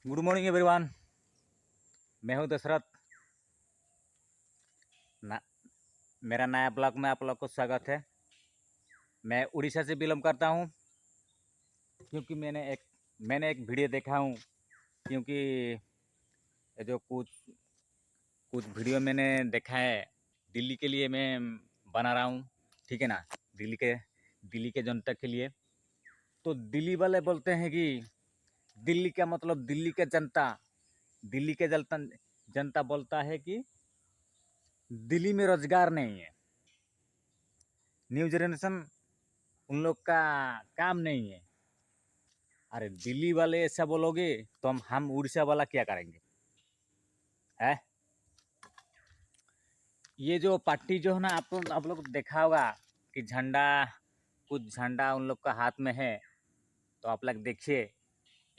Good morning everyone. मैं हूं दशरथ ना। मेरा नया ब्लॉग में आप लोग को स्वागत है। मैं उड़ीसा से बिलोंग करता हूं क्योंकि मैंने एक वीडियो देखा हूं। क्योंकि ये जो कुछ कुछ वीडियो मैंने देखा है, दिल्ली के लिए मैं बना रहा हूं, ठीक है ना। दिल्ली के जनता के लिए। तो दिल्ली वाले बोलते हैं कि दिल्ली का मतलब दिल्ली के जनता बोलता है कि दिल्ली में रोजगार नहीं है। न्यू जनरेशन उन लोग का काम नहीं है। अरे दिल्ली वाले ऐसा बोलोगे तो हम उड़ीसा वाला क्या करेंगे? है ये जो पार्टी जो है ना, आप लोग देखा होगा कि कुछ झंडा उन लोग का हाथ में है। तो आप लोग देखिए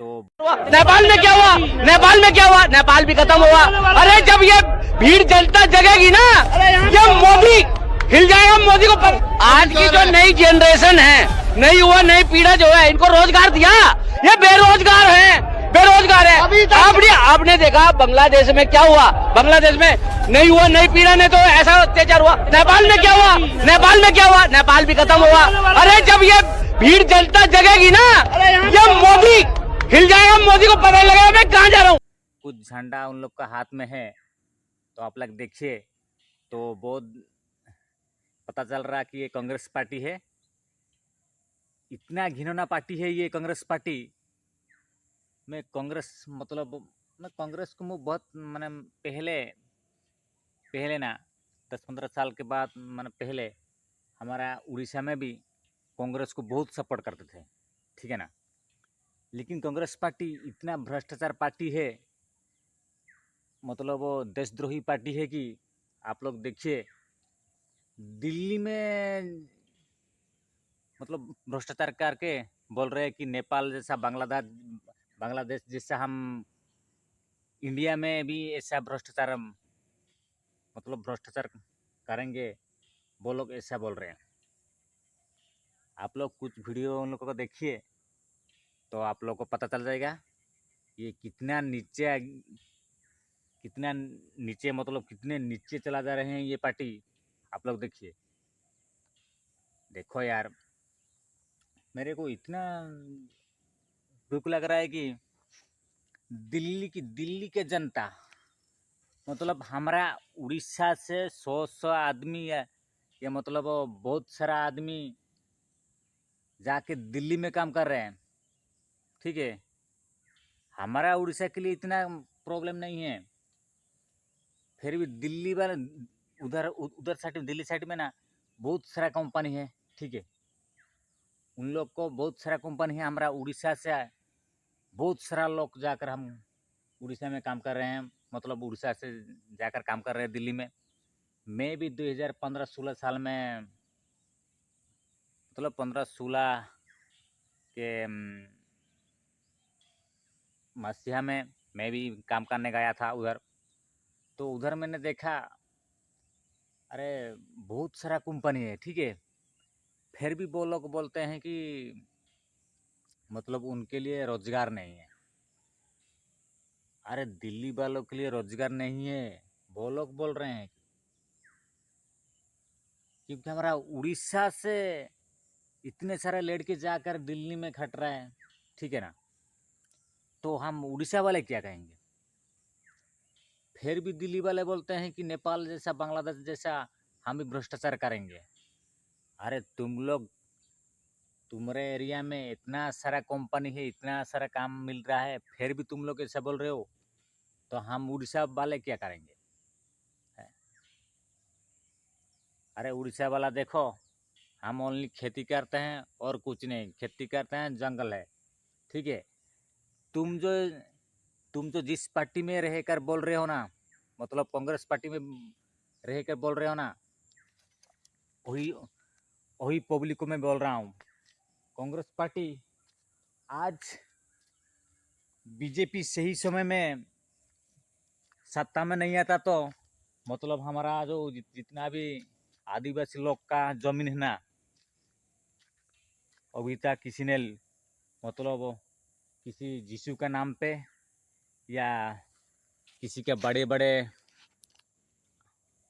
तो नेपाल में क्या हुआ? नेपाल में क्या हुआ? नेपाल भी खत्म हुआ। अरे जब ये भीड़ जनता जगेगी ना, ये मोदी हिल जाएगा। मोदी को आज की जो नई जनरेशन है, नई युवा नई पीढ़ा जो है, इनको रोजगार दिया, ये बेरोजगार है। आपने देखा बांग्लादेश में क्या हुआ? बांग्लादेश में नई युवा नई पीढ़ा ने तो ऐसा अत्याचार हुआ। नेपाल में क्या हुआ? नेपाल में क्या हुआ? नेपाल भी खत्म हुआ। अरे जब ये भीड़ जनता जगेगी ना, ये मोदी हिल जाएगा। मोदी को पता लगेगा मैं कहाँ जा रहा हूँ। कुछ झंडा उन लोग का हाथ में है। तो आप लोग देखिए तो बहुत पता चल रहा कि ये कांग्रेस पार्टी है। इतना घिनौना पार्टी है ये कांग्रेस पार्टी। मैं कांग्रेस को मैं बहुत मैंने पहले पहले ना 10-15 साल के बाद मैंने पहले हमारा उड़ीसा में भी कांग्रेस को बहुत सपोर्ट करते थे, ठीक है ना। लेकिन कांग्रेस पार्टी इतना भ्रष्टाचार पार्टी है, मतलब वो देशद्रोही पार्टी है कि आप लोग देखिए दिल्ली में मतलब भ्रष्टाचार करके बोल रहे हैं कि नेपाल जैसा बांग्लादेश जैसा हम इंडिया में भी ऐसा भ्रष्टाचार करेंगे। वो लोग ऐसा बोल रहे हैं। आप लोग कुछ वीडियो उन लोगों को देखिए तो आप लोग को पता चल जाएगा ये कितना नीचे मतलब कितने नीचे चला जा रहे हैं ये पार्टी। आप लोग देखिए। देखो यार, मेरे को इतना दुख लग रहा है कि दिल्ली के जनता मतलब हमारा उड़ीसा से 100 आदमी है, ये मतलब बहुत सारा आदमी जाके दिल्ली में काम कर रहे हैं, ठीक है। हमारा उड़ीसा के लिए इतना प्रॉब्लम नहीं है। फिर भी दिल्ली वाले उधर साइड दिल्ली साइड में ना बहुत सारा कंपनी है, ठीक है। उन लोग को बहुत सारा कंपनी है। हमारा उड़ीसा से बहुत सारा लोग जाकर हम उड़ीसा में काम कर रहे हैं, मतलब उड़ीसा से जाकर काम कर रहे हैं दिल्ली में। मैं भी 2015-16 साल में मतलब 15-16 के मसीहा में मैं भी काम करने गया था उधर। तो उधर मैंने देखा, अरे बहुत सारा कंपनी है, ठीक है। फिर भी वो लोग बोलते हैं कि मतलब उनके लिए रोजगार नहीं है। अरे दिल्ली वालों के लिए रोजगार नहीं है, वो लोग बोल रहे हैं। क्योंकि हमारा उड़ीसा से इतने सारे लड़के जाकर दिल्ली में खट रहे हैं, ठीक है ना। तो हम उड़ीसा वाले क्या कहेंगे? फिर भी दिल्ली वाले बोलते हैं कि नेपाल जैसा बांग्लादेश जैसा हम भी भ्रष्टाचार करेंगे। अरे तुम्हारे एरिया में इतना सारा कंपनी है, इतना सारा काम मिल रहा है, फिर भी तुम लोग ऐसा बोल रहे हो, तो हम उड़ीसा वाले क्या करेंगे? है? अरे उड़ीसा वाला देखो, हम ओनली खेती करते हैं और कुछ नहीं। खेती करते हैं, जंगल है, ठीक है। तुम जो तुम जो जिस पार्टी में रहकर बोल रहे हो ना, मतलब कांग्रेस पार्टी में रहकर बोल रहे हो ना, वही वही पब्लिक को मैं बोल रहा हूँ। कांग्रेस पार्टी आज बीजेपी सही समय में सत्ता में नहीं आता तो मतलब हमारा जो जितना भी आदिवासी लोग का जमीन है ना, अभी तक किसी ने मतलब किसी जीसू का नाम पे या किसी के बड़े बड़े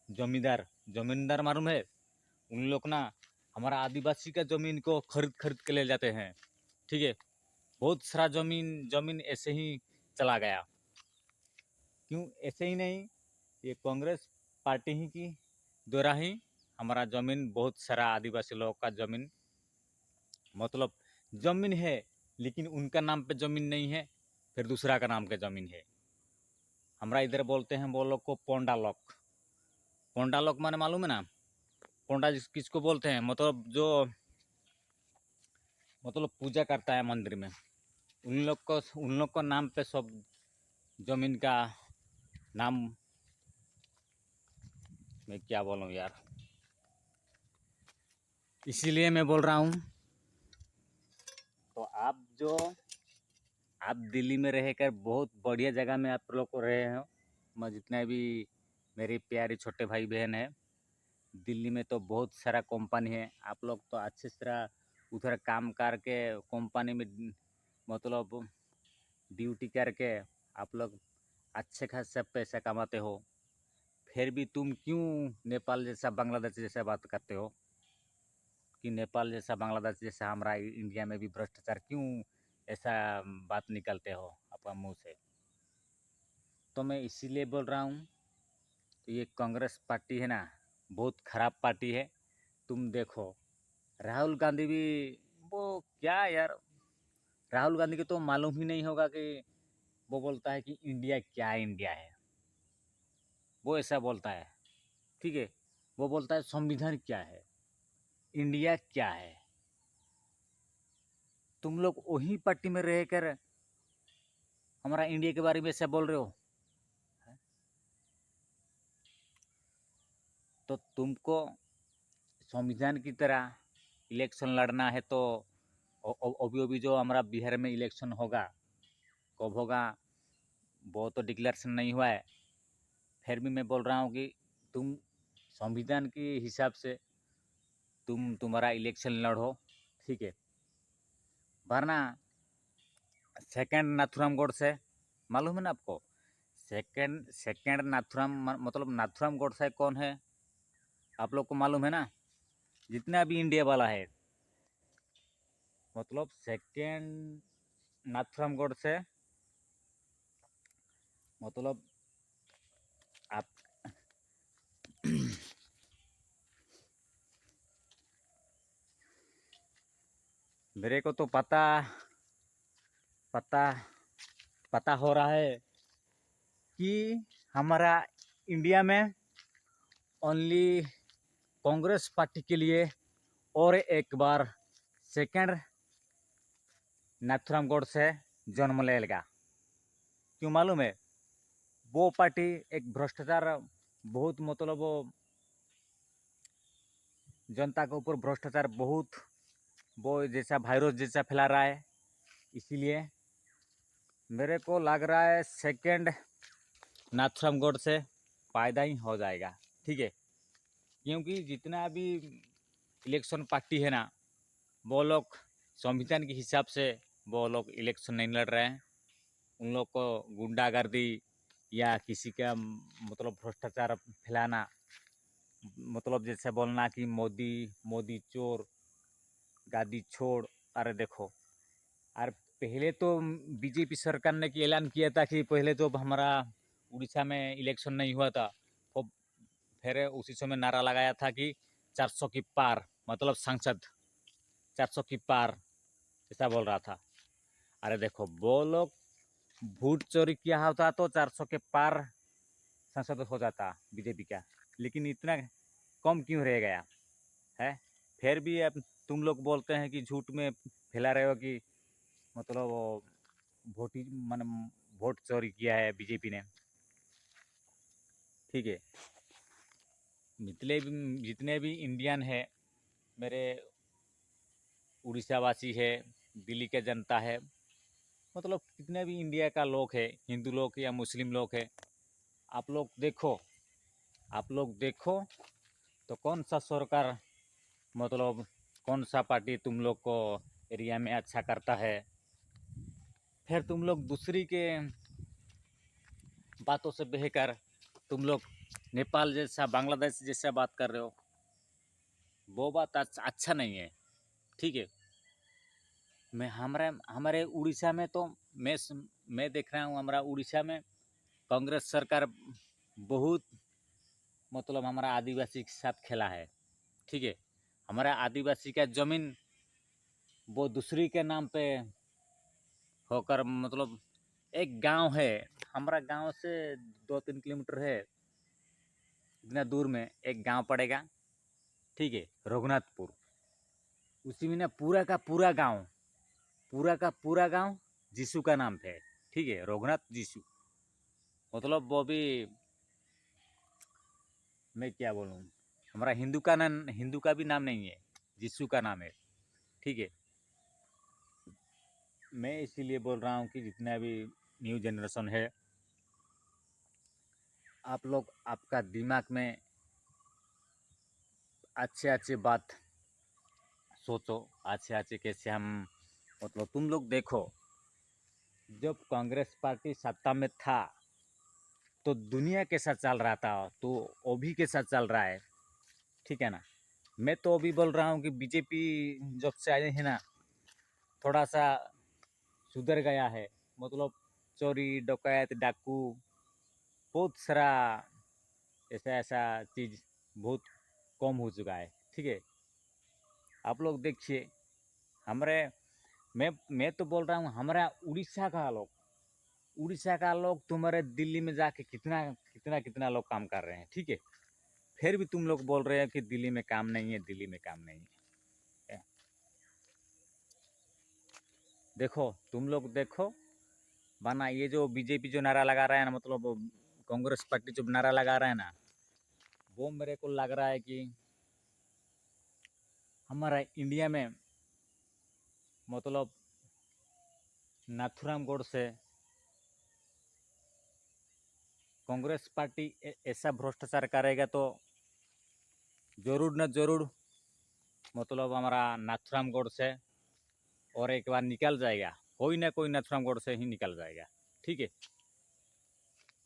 जमींदार मालूम है, उन लोग ना हमारा आदिवासी का ज़मीन को खरीद के ले जाते हैं। ठीक है, बहुत सारा ज़मीन ऐसे ही चला गया। क्यों ऐसे ही नहीं, ये कांग्रेस पार्टी ही की द्वारा ही हमारा ज़मीन, बहुत सारा आदिवासी लोगों का ज़मीन, मतलब ज़मीन है लेकिन उनका नाम पे ज़मीन नहीं है, फिर दूसरा का नाम के ज़मीन है। हमारा इधर बोलते हैं वो लोग को पोंडा लोग माने मालूम है ना, पोंडा किसको बोलते हैं, मतलब जो मतलब पूजा करता है मंदिर में, उन लोग को नाम पे सब जमीन का नाम, मैं क्या बोलूँ यार, इसीलिए मैं बोल रहा हूँ। तो आप दिल्ली में रहकर बहुत बढ़िया जगह में आप लोग को रहे हो। मैं जितना भी मेरी प्यारी छोटे भाई बहन है, दिल्ली में तो बहुत सारा कंपनी है। आप लोग तो अच्छे तरह उधर काम करके कंपनी में मतलब ड्यूटी करके आप लोग अच्छे खासा पैसा कमाते हो, फिर भी तुम क्यों नेपाल जैसा बांग्लादेश जैसा बात करते हो कि नेपाल जैसा बांग्लादेश जैसा हमारा इंडिया में भी भ्रष्टाचार, क्यों ऐसा बात निकलते हो आपका मुंह से। तो मैं इसीलिए बोल रहा हूँ, तो ये कांग्रेस पार्टी है ना, बहुत ख़राब पार्टी है। तुम देखो राहुल गांधी भी, वो क्या यार, राहुल गांधी को तो मालूम ही नहीं होगा कि वो बोलता है कि इंडिया है, वो ऐसा बोलता है। ठीक है, वो बोलता है संविधान क्या है, इंडिया क्या है। तुम लोग वही पार्टी में रहकर हमारा इंडिया के बारे में ऐसा बोल रहे हो। तो तुमको संविधान की तरह इलेक्शन लड़ना है, तो अभी जो हमारा बिहार में इलेक्शन होगा, कब होगा वो तो डिक्लेरेशन नहीं हुआ है, फिर भी मैं बोल रहा हूँ कि तुम संविधान के हिसाब से तुम्हारा इलेक्शन लड़ो। ठीक है, वरना सेकंड नाथुराम गोडसे मालूम है ना आपको, सेकंड नाथुराम मतलब नाथुराम गोडसे कौन है आप लोग को मालूम है ना। जितना भी इंडिया वाला है, मतलब सेकंड नाथुराम गोडसे मतलब आप मेरे को तो पता पता हो रहा है कि हमारा इंडिया में ओनली कांग्रेस पार्टी के लिए और एक बार सेकंड नाथुराम गोडसे जन्म लेगा। क्यों मालूम है, वो पार्टी एक भ्रष्टाचार बहुत, मतलब वो जनता के ऊपर भ्रष्टाचार बहुत, वो जैसा वायरस जैसा फैला रहा है। इसीलिए मेरे को लग रहा है सेकंड नाथुराम गोडसे पैदा ही हो जाएगा। ठीक है, क्योंकि जितना भी इलेक्शन पार्टी है ना, वो लोग संविधान के हिसाब से वो लोग इलेक्शन नहीं लड़ रहे हैं। उन लोग को गुंडागर्दी या किसी का मतलब भ्रष्टाचार फैलाना, मतलब जैसे बोलना कि मोदी चोर, गादी छोड़। अरे देखो, और पहले तो बीजेपी सरकार ने ऐलान किया था कि पहले जब हमारा उड़ीसा में इलेक्शन नहीं हुआ था, तो फिर उसी समय नारा लगाया था कि 400 की पार, मतलब सांसद 400 की पार, ऐसा बोल रहा था। अरे देखो, वो लोग वोट चोरी किया होता तो 400 के पार सांसद हो जाता बीजेपी का, लेकिन इतना कम क्यों रह गया है। फिर भी अब तुम लोग बोलते हैं कि झूठ में फैला रहे हो कि मतलब मान वोट चोरी किया है बीजेपी ने। ठीक है, जितने भी इंडियन है, मेरे उड़ीसा वासी है, दिल्ली के जनता है, मतलब कितने भी इंडिया का लोग है, हिंदू लोग या मुस्लिम लोग है, आप लोग देखो तो कौन सा सरकार, मतलब कौन सा पार्टी तुम लोग को एरिया में अच्छा करता है, फिर तुम लोग दूसरी के बातों से बहकर तुम लोग नेपाल जैसा बांग्लादेश जैसा बात कर रहे हो, वो बात अच्छा नहीं है। ठीक है, मैं हमारे हमारे उड़ीसा में तो मैं देख रहा हूँ, हमारा उड़ीसा में कांग्रेस सरकार बहुत मतलब हमारा आदिवासी के साथ खेला है। ठीक है, हमारा आदिवासी का ज़मीन वो दूसरी के नाम पे होकर मतलब एक गांव है, हमारा गांव से 2-3 किलोमीटर है, इतना दूर में एक गांव पड़ेगा। ठीक है, रघुनाथपुर, उसी में ना पूरा का गांव जीसू का नाम पे है। ठीक है, रघुनाथ जीसू, मतलब वो भी मैं क्या बोलूँ, हमारा हिंदू का भी नाम नहीं है, जीसू का नाम है। ठीक है, मैं इसीलिए बोल रहा हूँ कि जितना भी न्यू जनरेशन है, आप लोग आपका दिमाग में अच्छे बात सोचो, अच्छे कैसे हम मतलब तुम लोग देखो, जब कांग्रेस पार्टी सत्ता में था तो दुनिया कैसा चल रहा था, तो अभी कैसा चल रहा है। ठीक है ना, मैं तो अभी बोल रहा हूँ कि बीजेपी जब से आए हैं ना, थोड़ा सा सुधर गया है, मतलब चोरी डकैत डाकू बहुत सारा ऐसा चीज़ बहुत कम हो चुका है। ठीक है, आप लोग देखिए, हमारे मैं तो बोल रहा हूँ, हमारा उड़ीसा का लोग तुम्हारे दिल्ली में जाके कितना लोग काम कर रहे हैं। ठीक है, फिर भी तुम लोग बोल रहे हैं कि दिल्ली में काम नहीं है, दिल्ली में काम नहीं है। देखो, तुम लोग देखो, वरना ये जो बीजेपी जो नारा लगा रहा है ना, मतलब कांग्रेस पार्टी जो नारा लगा रहा है ना, वो मेरे को लग रहा है कि हमारा इंडिया में मतलब नाथुराम गोडसे कांग्रेस पार्टी ऐसा भ्रष्टाचार करेगा तो जरूर न जरूर मतलब हमारा नाथुराम गोडसे और एक बार निकल जाएगा, कोई ना कोई नाथुराम गोडसे ही निकल जाएगा। ठीक है,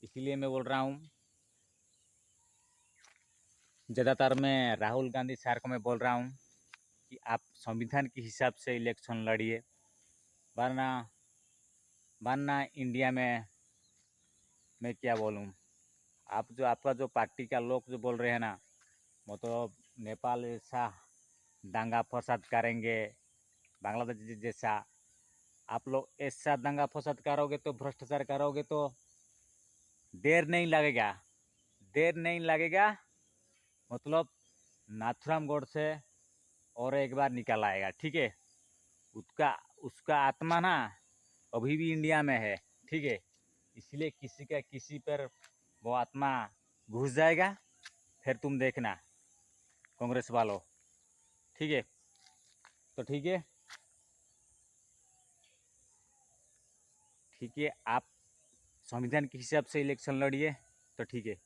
इसलिए मैं बोल रहा हूँ, ज़्यादातर मैं राहुल गांधी सर को मैं बोल रहा हूँ कि आप संविधान के हिसाब से इलेक्शन लड़िए, वरना वरना इंडिया में मैं क्या बोलूँ, आपका जो पार्टी का लोग जो बोल रहे हैं ना, मतलब नेपाल जैसा दंगा फसाद करेंगे, बांग्लादेश जैसा, आप लोग ऐसा दंगा फसाद करोगे तो भ्रष्टाचार करोगे तो देर नहीं लगेगा, मतलब नाथुराम गोडसे और एक बार निकल आएगा। ठीक है, उसका उसका आत्मा ना अभी भी इंडिया में है। ठीक है, इसलिए किसी पर वो आत्मा घुस जाएगा, फिर तुम देखना कांग्रेस वालों। ठीक है, तो ठीक है, आप संविधान के हिसाब से इलेक्शन लड़िए, तो ठीक है।